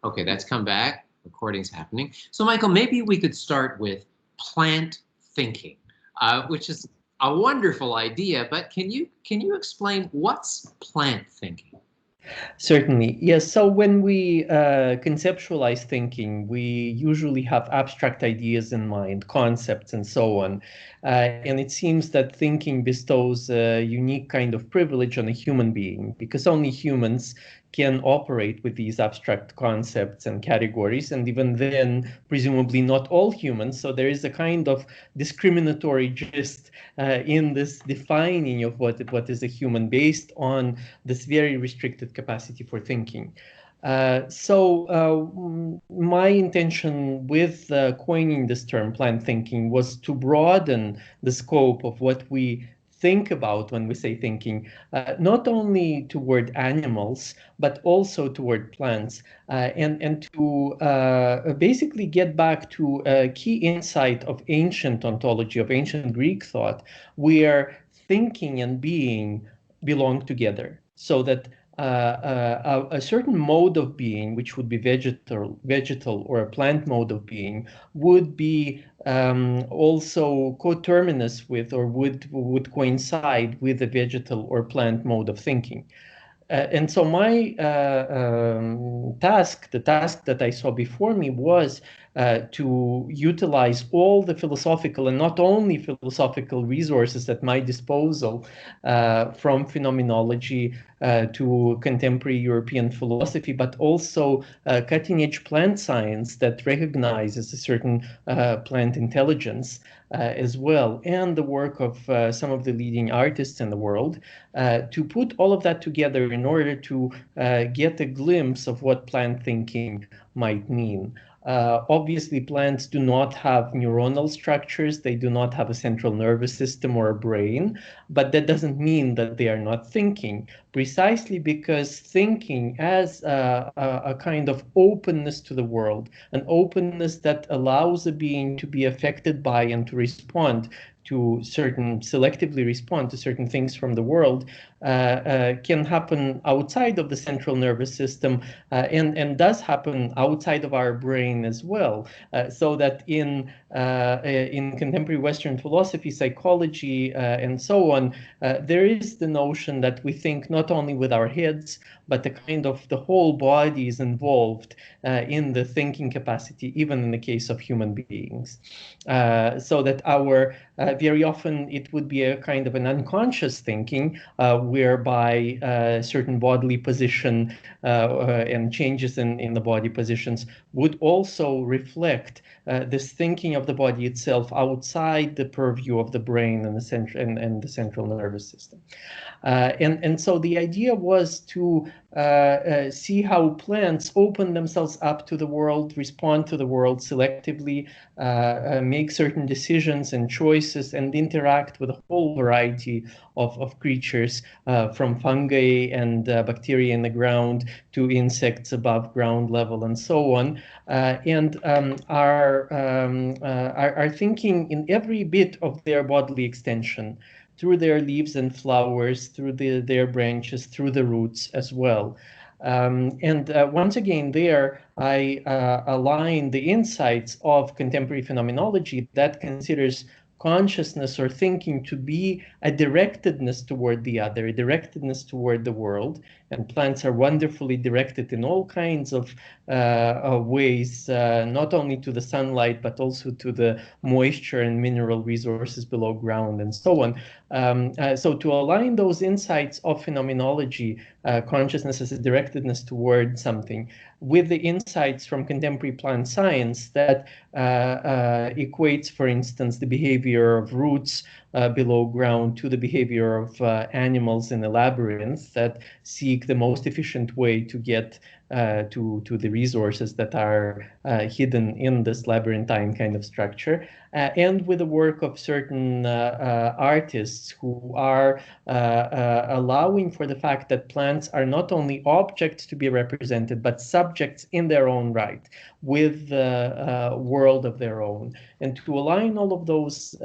Okay, that's come back. Recording's happening. So, Michael, maybe we could start with plant thinking, which is a wonderful idea. But can you explain what's plant thinking? Certainly. Yes. So when we conceptualize thinking, we usually have abstract ideas in mind, concepts, and so on. And it seems that thinking bestows a unique kind of privilege on a human being because only humans can operate with these abstract concepts and categories. And even then, presumably not all humans. So there is a kind of discriminatory gist in this defining of what is a human based on this very restricted capacity for thinking. My intention with coining this term, plant thinking, was to broaden the scope of what we think about when we say thinking, not only toward animals, but also toward plants, and to basically get back to a key insight of ancient ontology, of ancient Greek thought, where thinking and being belong together. So that a certain mode of being, which would be vegetal or a plant mode of being, would be also coterminous with or would coincide with the vegetal or plant mode of thinking. And so my task, the task that I saw before me was to utilize all the philosophical and not only philosophical resources at my disposal, from phenomenology to contemporary European philosophy, but also cutting edge plant science that recognizes a certain plant intelligence as well, and the work of some of the leading artists in the world, to put all of that together in order to get a glimpse of what plant thinking might mean. Obviously, plants do not have neuronal structures. They do not have a central nervous system or a brain, but that doesn't mean that they are not thinking, precisely because thinking as a kind of openness to the world, an openness that allows a being to be affected by and to respond to selectively respond to certain things from the world, can happen outside of the central nervous system, and does happen outside of our brain as well. So that in contemporary Western philosophy, psychology, and so on, there is the notion that we think not only with our heads, but the kind of the whole body is involved in the thinking capacity, even in the case of human beings. So that our very often it would be a kind of an unconscious thinking, whereby certain bodily position and changes in the body positions would also reflect this thinking of the body itself outside the purview of the brain and the central nervous system. And so the idea was to see how plants open themselves up to the world, respond to the world selectively, make certain decisions and choices, and interact with a whole variety of creatures, from fungi and bacteria in the ground to insects above ground level and so on, and are thinking in every bit of their bodily extension, through their leaves and flowers, through their branches, through the roots as well. And once again, there I align the insights of contemporary phenomenology that considers consciousness or thinking to be a directedness toward the other, a directedness toward the world. And plants are wonderfully directed in all kinds of ways, not only to the sunlight, but also to the moisture and mineral resources below ground and so on. So to align those insights of phenomenology, consciousness as a directedness toward something, with the insights from contemporary plant science that equates, for instance, the behavior of roots below ground to the behavior of animals in a labyrinth that seek the most efficient way to get to the resources that are hidden in this labyrinthine kind of structure, and with the work of certain artists who are allowing for the fact that plants are not only objects to be represented, but subjects in their own right, with the world of their own. And to align all of those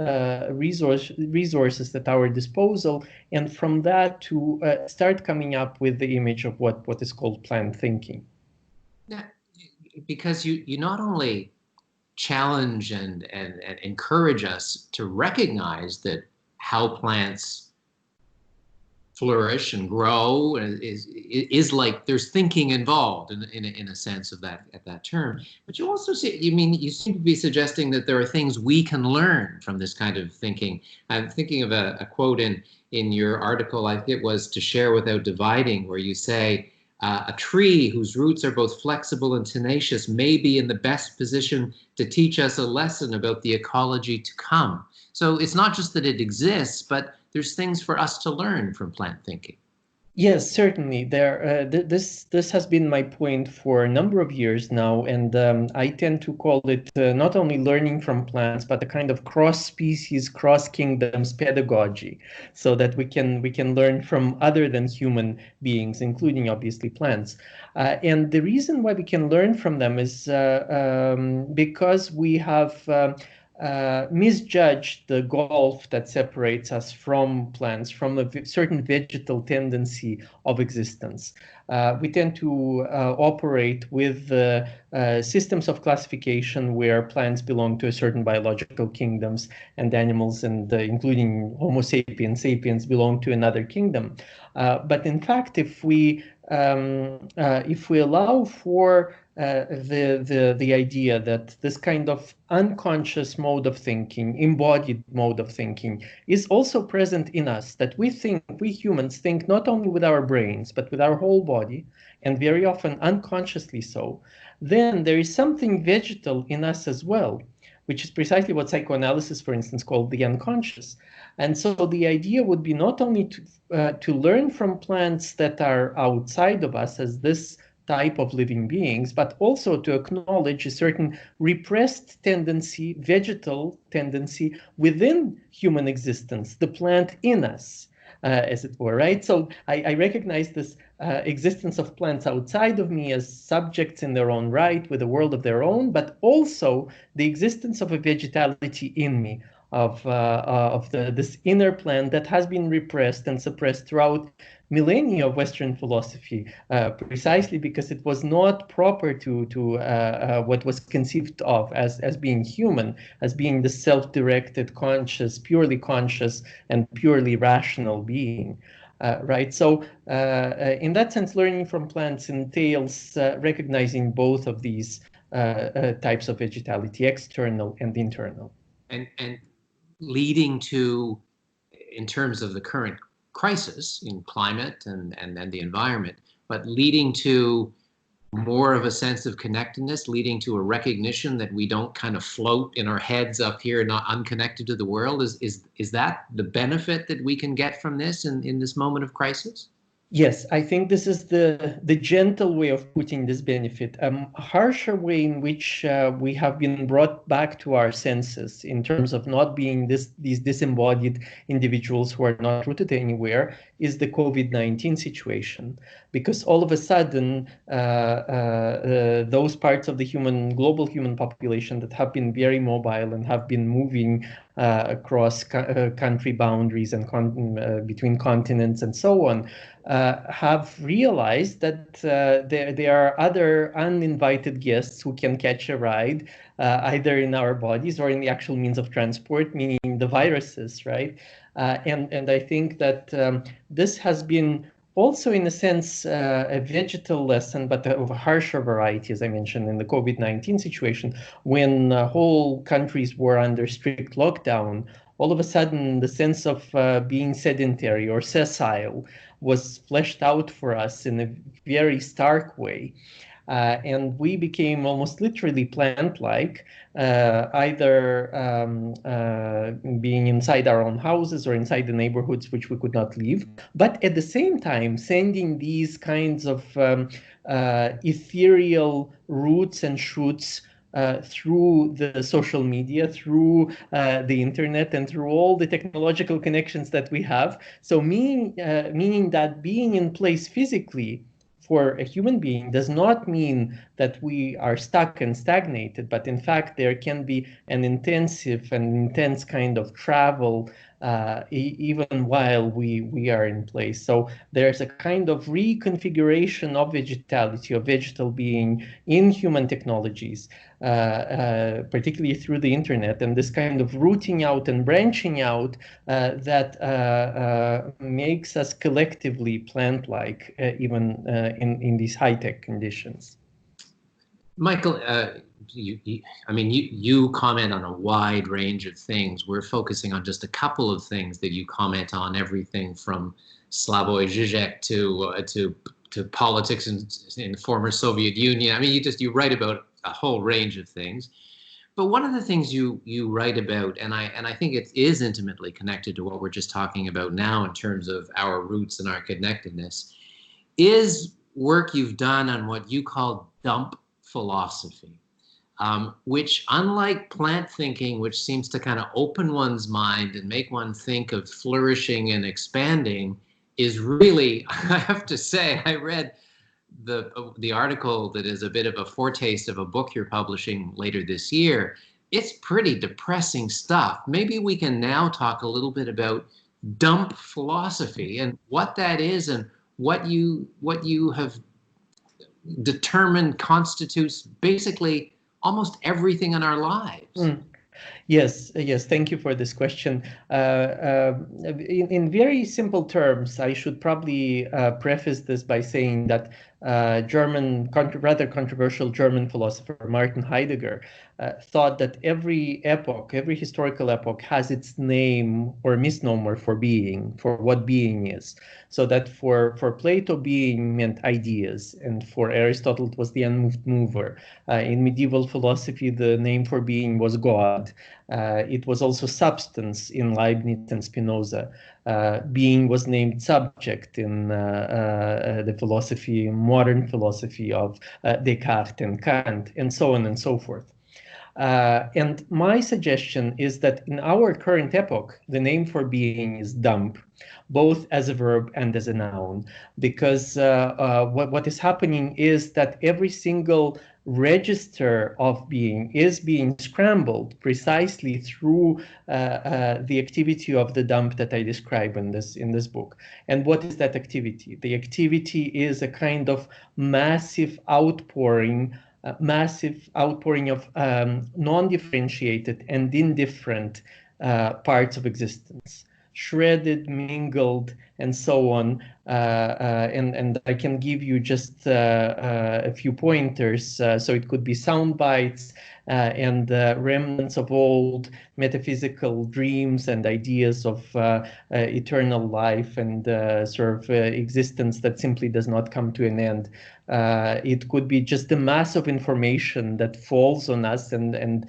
resources at our disposal, and from that to start coming up with the image of what is called plant thinking. Now, because you not only challenge and encourage us to recognize that how plants flourish and grow is like there's thinking involved in a sense of that at that term. But you also see, you seem to be suggesting that there are things we can learn from this kind of thinking. I'm thinking of a quote in your article, I think it was "To Share Without Dividing," where you say, a tree whose roots are both flexible and tenacious may be in the best position to teach us a lesson about the ecology to come. So it's not just that it exists, but there's things for us to learn from plant thinking. Yes, certainly. This has been my point for a number of years now, and I tend to call it not only learning from plants, but a kind of cross-species, cross-kingdoms pedagogy, so that we can learn from other than human beings, including obviously plants. And the reason why we can learn from them is because we have misjudged the gulf that separates us from plants, from a certain vegetal tendency of existence. We tend to operate with systems of classification where plants belong to a certain biological kingdoms and animals, and including Homo sapiens belong to another kingdom. But in fact, if we allow for the idea that this kind of unconscious mode of thinking, embodied mode of thinking, is also present in us, that we humans think not only with our brains, but with our whole body, and very often unconsciously so, then there is something vegetal in us as well, which is precisely what psychoanalysis, for instance, called the unconscious. And so the idea would be not only to learn from plants that are outside of us as this type of living beings, but also to acknowledge a certain repressed tendency, vegetal tendency within human existence, the plant in us, as it were, right? So I recognize this existence of plants outside of me as subjects in their own right, with a world of their own, but also the existence of a vegetality in me, of this inner plant that has been repressed and suppressed throughout millennia of Western philosophy, precisely because it was not proper to what was conceived of as being human, as being the self-directed, purely conscious, and purely rational being. Right. So in that sense, learning from plants entails recognizing both of these types of vegetality, external and internal. And leading to, in terms of the current crisis in climate and the environment, but leading to more of a sense of connectedness, leading to a recognition that we don't kind of float in our heads up here, not unconnected to the world. Is that the benefit that we can get from this in this moment of crisis? Yes, I think this is the gentle way of putting this benefit. A harsher way in which we have been brought back to our senses in terms of not being these disembodied individuals who are not rooted anywhere is the COVID-19 situation. Because all of a sudden, those parts of the global human population that have been very mobile and have been moving across country boundaries and between continents and so on, have realized that there are other uninvited guests who can catch a ride, either in our bodies or in the actual means of transport, meaning the viruses, right? And I think that this has been also, in a sense, a vegetal lesson, but of a harsher variety, as I mentioned, in the COVID-19 situation, when whole countries were under strict lockdown. All of a sudden, the sense of being sedentary or sessile was fleshed out for us in a very stark way. And we became almost literally plant-like, either being inside our own houses or inside the neighborhoods which we could not leave, but at the same time sending these kinds of ethereal roots and shoots through the social media, through the internet, and through all the technological connections that we have. So meaning that being in place physically for a human being does not mean that we are stuck and stagnated, but in fact there can be an intense kind of travel even while we are in place. So there's a kind of reconfiguration of vegetality, of vegetal being in human technologies, particularly through the internet, and this kind of rooting out and branching out that makes us collectively plant-like, even in these high-tech conditions. Michael, you comment on a wide range of things. We're focusing on just a couple of things that you comment on, everything from Slavoj Žižek to politics in the former Soviet Union. I mean, you write about a whole range of things. But one of the things you write about, and I think it is intimately connected to what we're just talking about now in terms of our roots and our connectedness, is work you've done on what you call dump philosophy, which, unlike plant thinking, which seems to kind of open one's mind and make one think of flourishing and expanding, is really, I have to say, I read the article that is a bit of a foretaste of a book you're publishing later this year. It's pretty depressing stuff. Maybe we can now talk a little bit about dump philosophy and what that is and what you have determined constitutes basically almost everything in our lives. Yes, thank you for this question. In very simple terms, I should probably preface this by saying that rather controversial German philosopher Martin Heidegger thought that every historical epoch has its name or misnomer for being, for what being is. So that for Plato, being meant ideas, and for Aristotle it was the unmoved mover. In medieval philosophy, the name for being was God. It was also substance in Leibniz and Spinoza. Being was named subject in the modern philosophy of Descartes and Kant, and so on and so forth. And my suggestion is that in our current epoch, the name for being is dump, both as a verb and as a noun, because what is happening is that every single register of being is being scrambled precisely through the activity of the dump that I describe in this book. And what is that activity? The activity is a kind of massive outpouring of non-differentiated and indifferent parts of existence, shredded, mingled, and so on. And I can give you just a few pointers. So it could be sound bites and remnants of old metaphysical dreams and ideas of eternal life and sort of existence that simply does not come to an end. It could be just the mass of information that falls on us and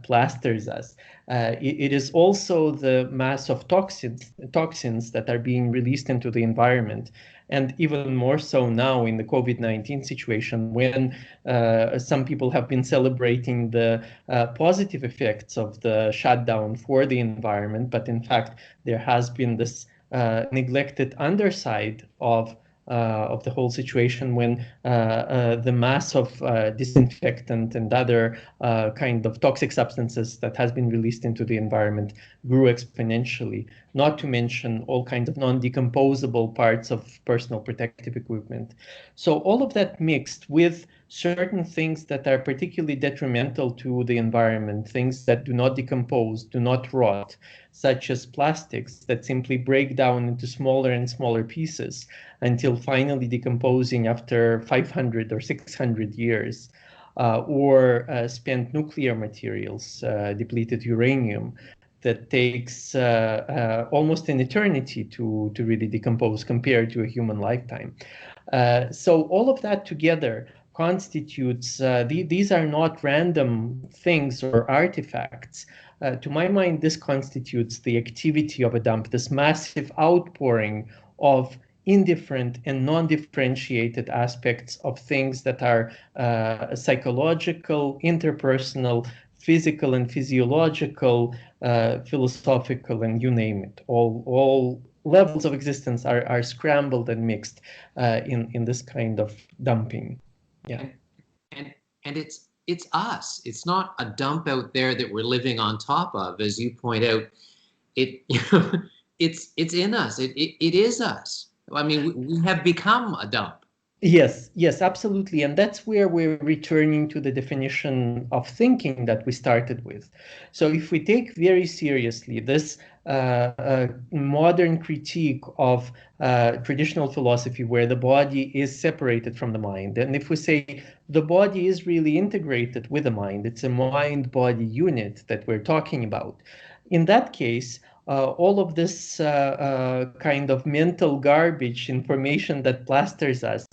plasters us. It is also the mass of toxins that are being released into the environment. And even more so now in the COVID-19 situation, when some people have been celebrating the positive effects of the shutdown for the environment, but in fact, there has been this neglected underside of the whole situation when the mass of disinfectant and other kind of toxic substances that has been released into the environment grew exponentially, not to mention all kinds of non-decomposable parts of personal protective equipment. So all of that mixed with certain things that are particularly detrimental to the environment, things that do not decompose, do not rot, such as plastics that simply break down into smaller and smaller pieces until finally decomposing after 500 or 600 years, or spent nuclear materials, depleted uranium, that takes almost an eternity to really decompose compared to a human lifetime. So all of that together constitutes, these are not random things or artifacts. To my mind, this constitutes the activity of a dump, this massive outpouring of indifferent and non-differentiated aspects of things that are psychological, interpersonal, physical and physiological, philosophical, and you name it. All levels of existence are scrambled and mixed in this kind of dumping. Yeah. And it's us. It's not a dump out there that we're living on top of, as you point out. it it's in us. It is us. I mean, we have become a dump. Yes, yes, absolutely. And that's where we're returning to the definition of thinking that we started with. So if we take very seriously this modern critique of traditional philosophy where the body is separated from the mind, and if we say the body is really integrated with the mind, it's a mind-body unit that we're talking about, in that case, all of this kind of mental garbage information that plasters us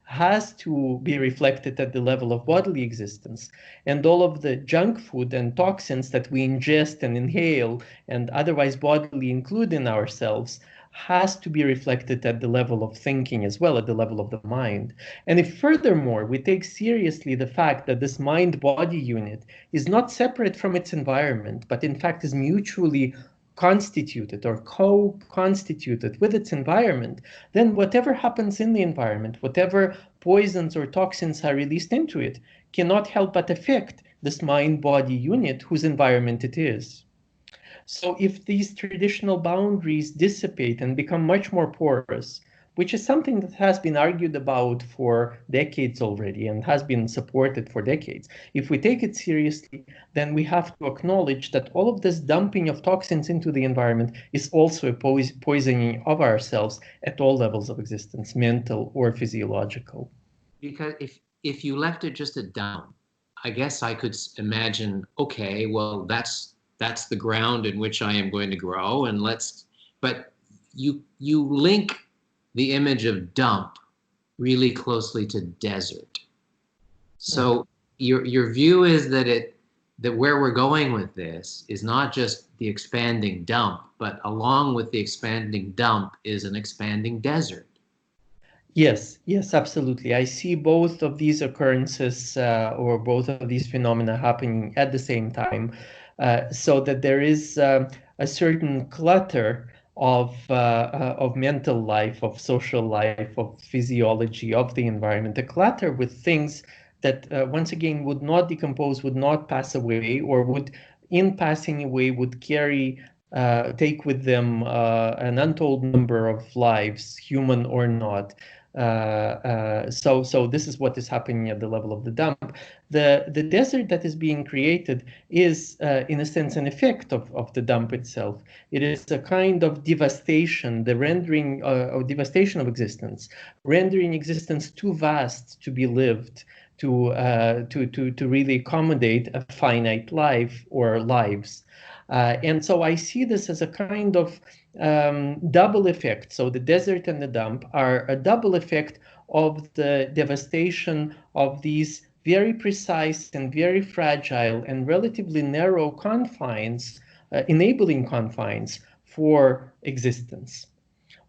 has to be reflected at the level of bodily existence. And all of the junk food and toxins that we ingest and inhale and otherwise bodily include in ourselves has to be reflected at the level of thinking as well, at the level of the mind. And if furthermore we take seriously the fact that this mind-body unit is not separate from its environment, but in fact is mutually constituted or co-constituted with its environment, then whatever happens in the environment, whatever poisons or toxins are released into it, cannot help but affect this mind-body unit whose environment it is. So if these traditional boundaries dissipate and become much more porous, which is something that has been argued about for decades already and has been supported for decades, if we take it seriously, then we have to acknowledge that all of this dumping of toxins into the environment is also a poisoning of ourselves at all levels of existence, mental or physiological. Because if you left it just a dump, I guess I could imagine, okay, well, that's the ground in which I am going to grow, and but you link the image of dump really closely to desert. So your view is that where we're going with this is not just the expanding dump, but along with the expanding dump is an expanding desert. Yes, yes, absolutely. I see both of these occurrences or both of these phenomena happening at the same time, so that there is a certain clutter of mental life, of social life, of physiology, of the environment, a clutter with things that once again would not decompose, would not pass away, or would, in passing away, would take with them an untold number of lives, human or not. So this is what is happening at the level of the dump. The desert that is being created is, in a sense, an effect of the dump itself. It is a kind of devastation, the rendering of devastation of existence, rendering existence too vast to be lived, to really accommodate a finite life or lives. And so I see this as a kind of double effect. So the desert and the dump are a double effect of the devastation of these very precise and very fragile and relatively narrow confines, enabling confines for existence.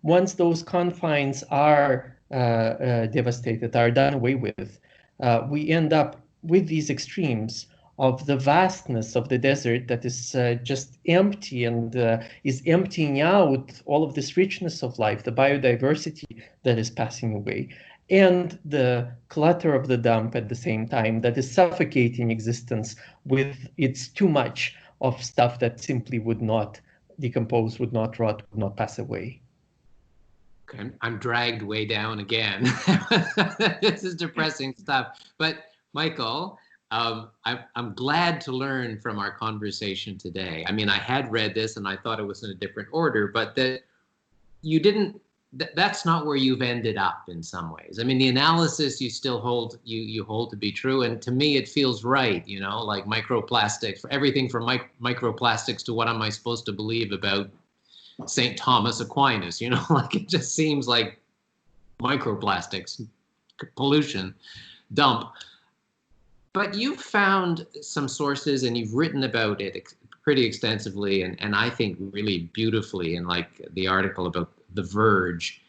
Once those confines are devastated, are done away with, we end up with these extremes of the vastness of the desert that is just empty and is emptying out all of this richness of life, the biodiversity that is passing away, and the clutter of the dump at the same time that is suffocating existence with its too much of stuff that simply would not decompose, would not rot, would not pass away. Okay, I'm dragged way down again. This is depressing stuff. But Michael, I'm glad to learn from our conversation today. I mean, I had read this and I thought it was in a different order, but that you didn't, that's not where you've ended up in some ways. I mean, the analysis you still hold, you hold to be true. And to me, it feels right, you know, like microplastics, for everything from microplastics to what am I supposed to believe about St. Thomas Aquinas, you know, like it just seems like microplastics, pollution, dump. But you've found some sources and you've written about it pretty extensively and I think really beautifully in like the article about The Verge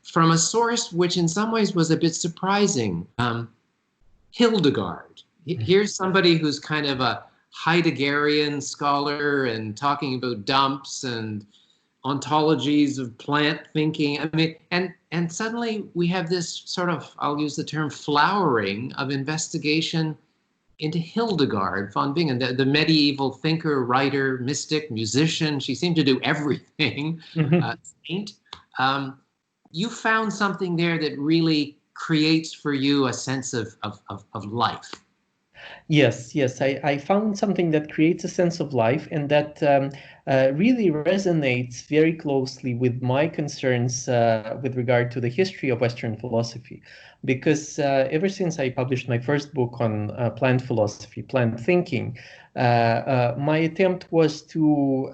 from a source which in some ways was a bit surprising. Hildegard. Here's somebody who's kind of a Heideggerian scholar and talking about dumps and ontologies of plant thinking. I mean, and suddenly we have this sort of, I'll use the term flowering of investigation into Hildegard von Bingen, the medieval thinker, writer, mystic, musician. She seemed to do everything. Saint. Um, you found something there that really creates for you a sense of life. Yes, yes, I found something that creates a sense of life and that really resonates very closely with my concerns with regard to the history of Western philosophy. Because ever since I published my first book on plant philosophy, plant thinking, my attempt was to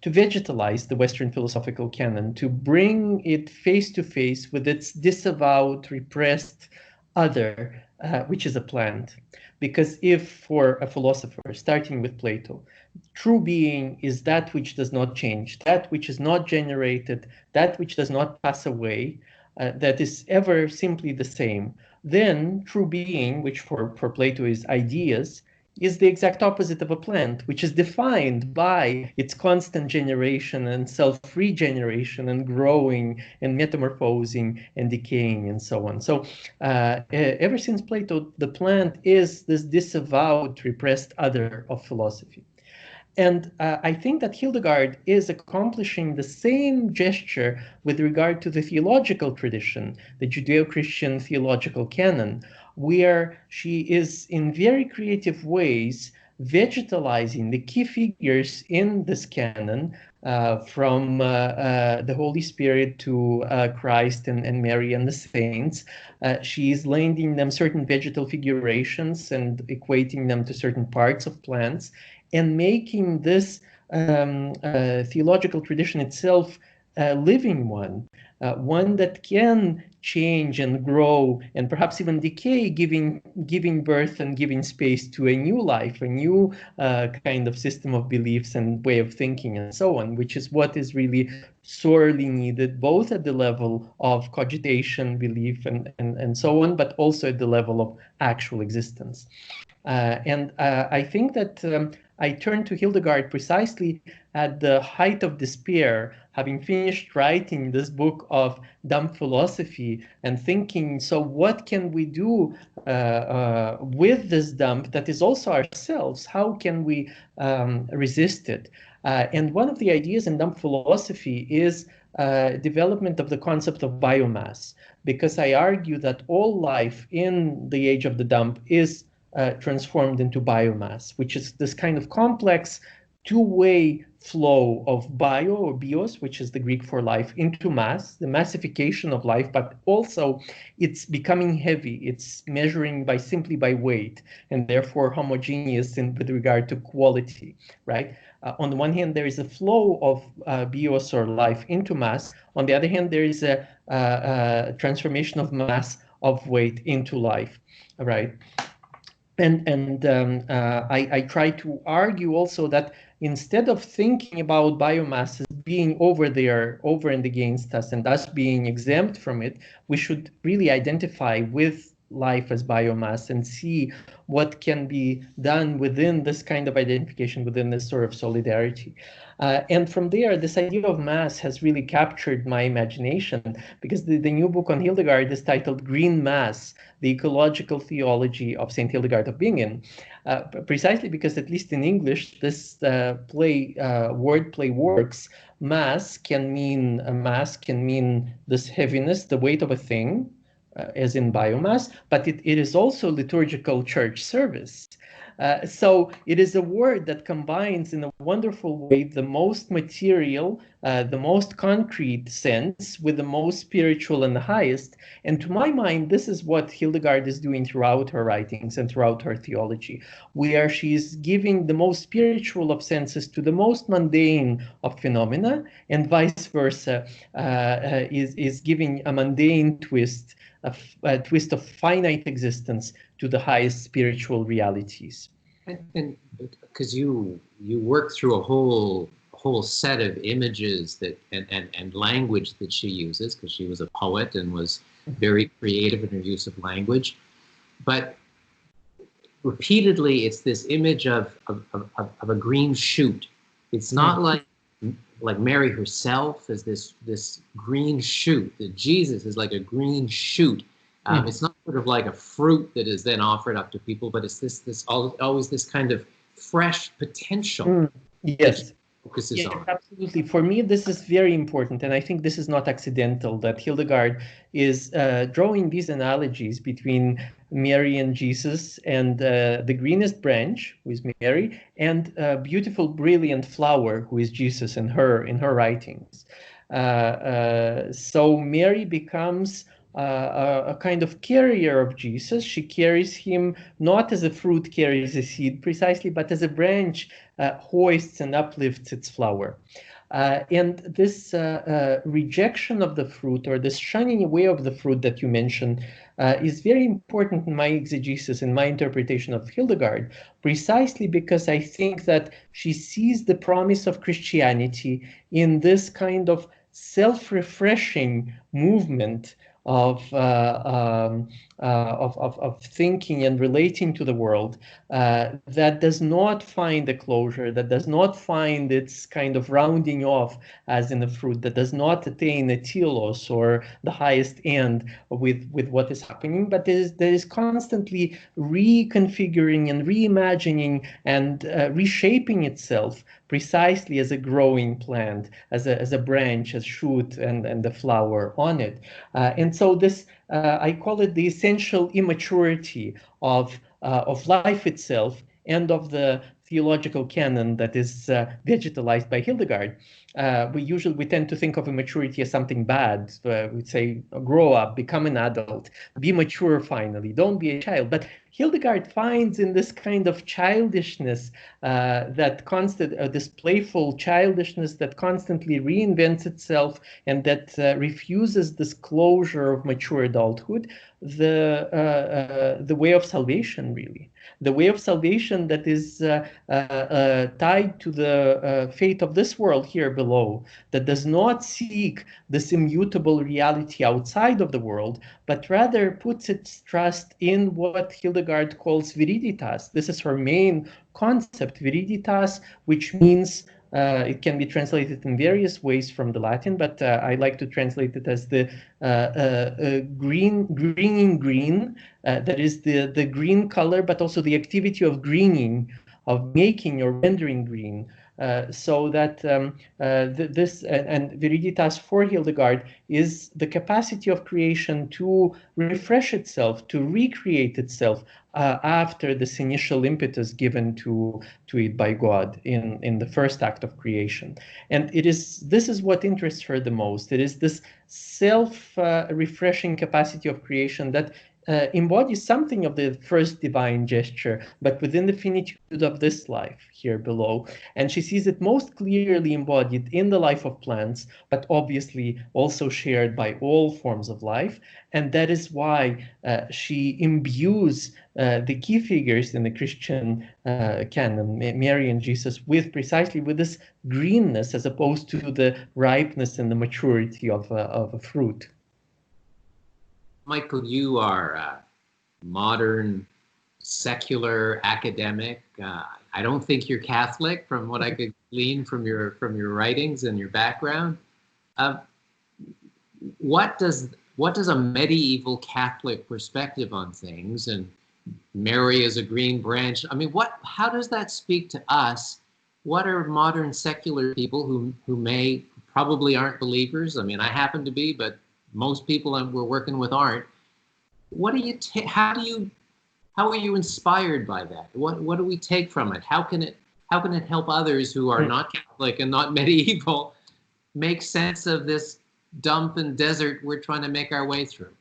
vegetalize the Western philosophical canon, to bring it face to face with its disavowed, repressed other, which is a plant. Because if for a philosopher, starting with Plato, true being is that which does not change, that which is not generated, that which does not pass away, that is ever simply the same, then true being, which for Plato is ideas, is the exact opposite of a plant, which is defined by its constant generation and self-regeneration and growing and metamorphosing and decaying and so on. So ever since Plato, the plant is this disavowed, repressed other of philosophy. And I think that Hildegard is accomplishing the same gesture with regard to the theological tradition, the Judeo-Christian theological canon, where she is in very creative ways vegetalizing the key figures in this canon, from the Holy Spirit to Christ and Mary and the saints. She is lending them certain vegetal figurations and equating them to certain parts of plants, and making this theological tradition itself a living one, one that can change and grow and perhaps even decay, giving birth and giving space to a new life, a new kind of system of beliefs and way of thinking and so on, which is what is really sorely needed, both at the level of cogitation, belief, and so on, but also at the level of actual existence. And I think that I turned to Hildegard precisely at the height of despair, having finished writing this book of dumb philosophy and thinking, so what can we do with this dump that is also ourselves? How can we resist it? And one of the ideas in dump philosophy is development of the concept of biomass, because I argue that all life in the age of the dump is transformed into biomass, which is this kind of complex two-way flow of bio or bios, which is the Greek for life, into mass, the massification of life, but also it's becoming heavy. It's measuring simply by weight, and therefore homogeneous with regard to quality, right? On the one hand, there is a flow of bios or life into mass. On the other hand, there is a transformation of mass of weight into life, right? And I try to argue also that instead of thinking about biomass as being over there, over and against us, and us being exempt from it, we should really identify with life as biomass and see what can be done within this kind of identification, within this sort of solidarity. And from there, this idea of mass has really captured my imagination, because the new book on Hildegard is titled Green Mass, the Ecological Theology of St. Hildegard of Bingen, precisely because, at least in English, this wordplay works. Mass can mean this heaviness, the weight of a thing, as in biomass, but it is also liturgical church service. So it is a word that combines in a wonderful way the most material, the most concrete sense with the most spiritual and the highest. And to my mind, this is what Hildegard is doing throughout her writings and throughout her theology, where she's giving the most spiritual of senses to the most mundane of phenomena, and vice versa, is giving a mundane twist, a twist of finite existence to the highest spiritual realities. And because you work through a whole set of images that and language that she uses, because she was a poet and was very creative in her use of language, but repeatedly it's this image of a green shoot. It's not like Mary herself is this green shoot, that Jesus is like a green shoot It's not sort of like a fruit that is then offered up to people, but it's always this kind of fresh potential that Yes. focuses Yes, on. absolutely. For me, this is very important, and I think this is not accidental that Hildegard is drawing these analogies between Mary and Jesus, and the greenest branch, who is Mary, and beautiful, brilliant flower, who is Jesus, in her writings. So Mary becomes a kind of carrier of Jesus. She carries him not as a fruit carries a seed precisely, but as a branch hoists and uplifts its flower. And this rejection of the fruit, or this shunning away of the fruit that you mentioned, is very important in my exegesis, in my interpretation of Hildegard, precisely because I think that she sees the promise of Christianity in this kind of self-refreshing movement of, of thinking and relating to the world that does not find a closure, that does not find its kind of rounding off as in a fruit, that does not attain a telos or the highest end with what is happening, but that is constantly reconfiguring and reimagining and reshaping itself precisely as a growing plant, as a branch, as shoot, and the flower on it. And so this, I call it the essential immaturity of life itself and of the theological canon that is digitalized by Hildegard. We tend to think of immaturity as something bad. We'd say, grow up, become an adult, be mature finally, don't be a child. But Hildegard finds in this kind of childishness, this playful childishness that constantly reinvents itself and that refuses this closure of mature adulthood, the way of salvation, really. The way of salvation that is tied to the fate of this world here below, that does not seek this immutable reality outside of the world, but rather puts its trust in what Hildegard calls viriditas. This is her main concept, viriditas, which means it can be translated in various ways from the Latin, but I like to translate it as the greening green. That is the green color, but also the activity of greening, of making or rendering green. So that this and viriditas for Hildegard is the capacity of creation to refresh itself, to recreate itself after this initial impetus given to it by God in the first act of creation. And this is what interests her the most. It is this self-refreshing capacity of creation that embodies something of the first divine gesture, but within the finitude of this life here below. And she sees it most clearly embodied in the life of plants, but obviously also shared by all forms of life. And that is why she imbues the key figures in the Christian canon, Mary and Jesus, precisely with this greenness as opposed to the ripeness and the maturity of a fruit. Michael, you are a modern, secular academic. I don't think you're Catholic, from what I could glean from your writings and your background. What does a medieval Catholic perspective on things, and Mary as a green branch, I mean, how does that speak to us? What are modern secular people who probably aren't believers? I mean, I happen to be, but most people we're working with aren't. What do you how are you inspired by that? What do we take from it? How can it help others who are not Catholic and not medieval make sense of this dump and desert we're trying to make our way through?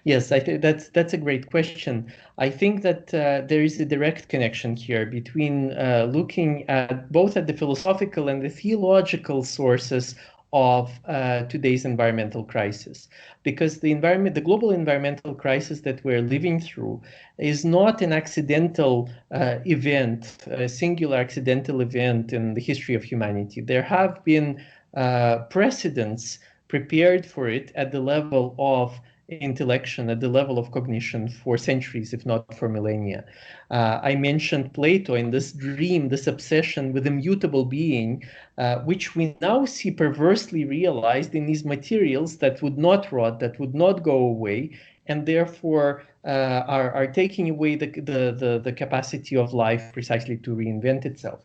Yes, I think that's a great question. I think that there is a direct connection here between looking at both at the philosophical and the theological sources of today's environmental crisis, because the global environmental crisis that we're living through is not an accidental event, a singular accidental event in the history of humanity. There have been precedents prepared for it at the level of intellection, at the level of cognition for centuries, if not for millennia. I mentioned Plato in this dream, this obsession with immutable being, which we now see perversely realized in these materials that would not rot, that would not go away, and therefore are taking away the capacity of life precisely to reinvent itself.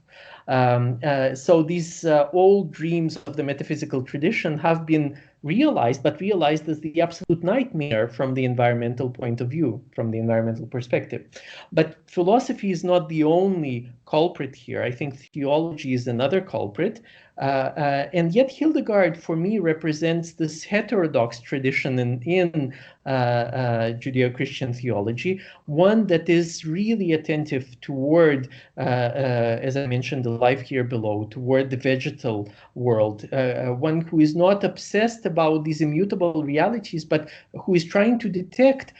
So these old dreams of the metaphysical tradition have been realized, but realized as the absolute nightmare from the environmental point of view, from the environmental perspective. But philosophy is not the only culprit here. I think theology is another culprit. And yet Hildegard, for me, represents this heterodox tradition in Judeo-Christian theology, one that is really attentive toward, as I mentioned, the life here below, toward the vegetal world, one who is not obsessed about these immutable realities, but who is trying to detect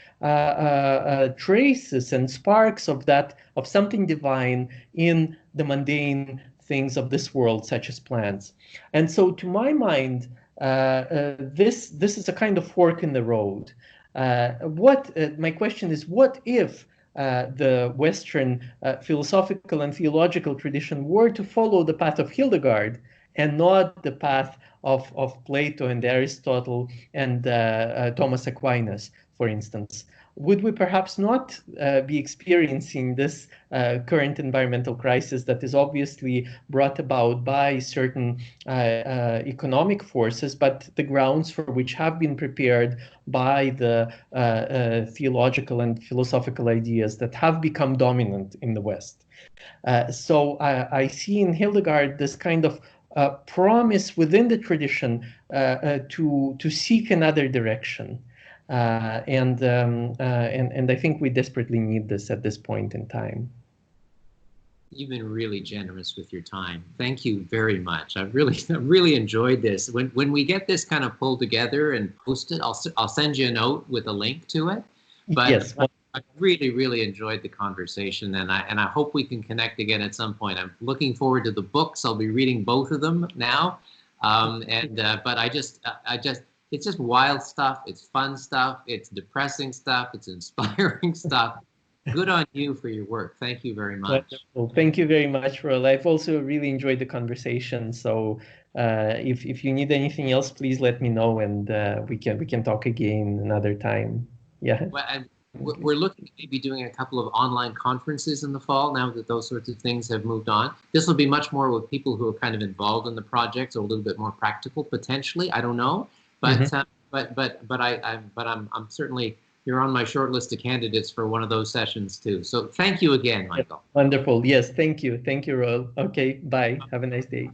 traces and sparks of that, of something divine in the mundane things of this world, such as plants. And so, to my mind, this is a kind of fork in the road. My question is, what if the Western philosophical and theological tradition were to follow the path of Hildegard and not the path of Plato and Aristotle and Thomas Aquinas, for instance? Would we perhaps not be experiencing this current environmental crisis that is obviously brought about by certain economic forces, but the grounds for which have been prepared by the theological and philosophical ideas that have become dominant in the West? So I see in Hildegard this kind of promise within the tradition to seek another direction. And I think we desperately need this at this point in time. You've been really generous with your time. Thank you very much. I've really enjoyed this. When we get this kind of pulled together and posted, I'll send you a note with a link to it. But yes. I really enjoyed the conversation, and I hope we can connect again at some point. I'm looking forward to the books. I'll be reading both of them now. But I just it's just wild stuff. It's fun stuff. It's depressing stuff. It's inspiring stuff. Good on you for your work. Thank you very much. Wonderful. Thank you very much, Roel. I've also really enjoyed the conversation. So if you need anything else, please let me know, and we can talk again another time. Yeah. Well, and we're looking at maybe doing a couple of online conferences in the fall now that those sorts of things have moved on. This will be much more with people who are kind of involved in the project, so a little bit more practical potentially. I don't know. But I'm certainly, you're on my short list of candidates for one of those sessions too. So thank you again, Michael. Wonderful. Yes, thank you. Thank you, Roel. Okay, bye. Have a nice day.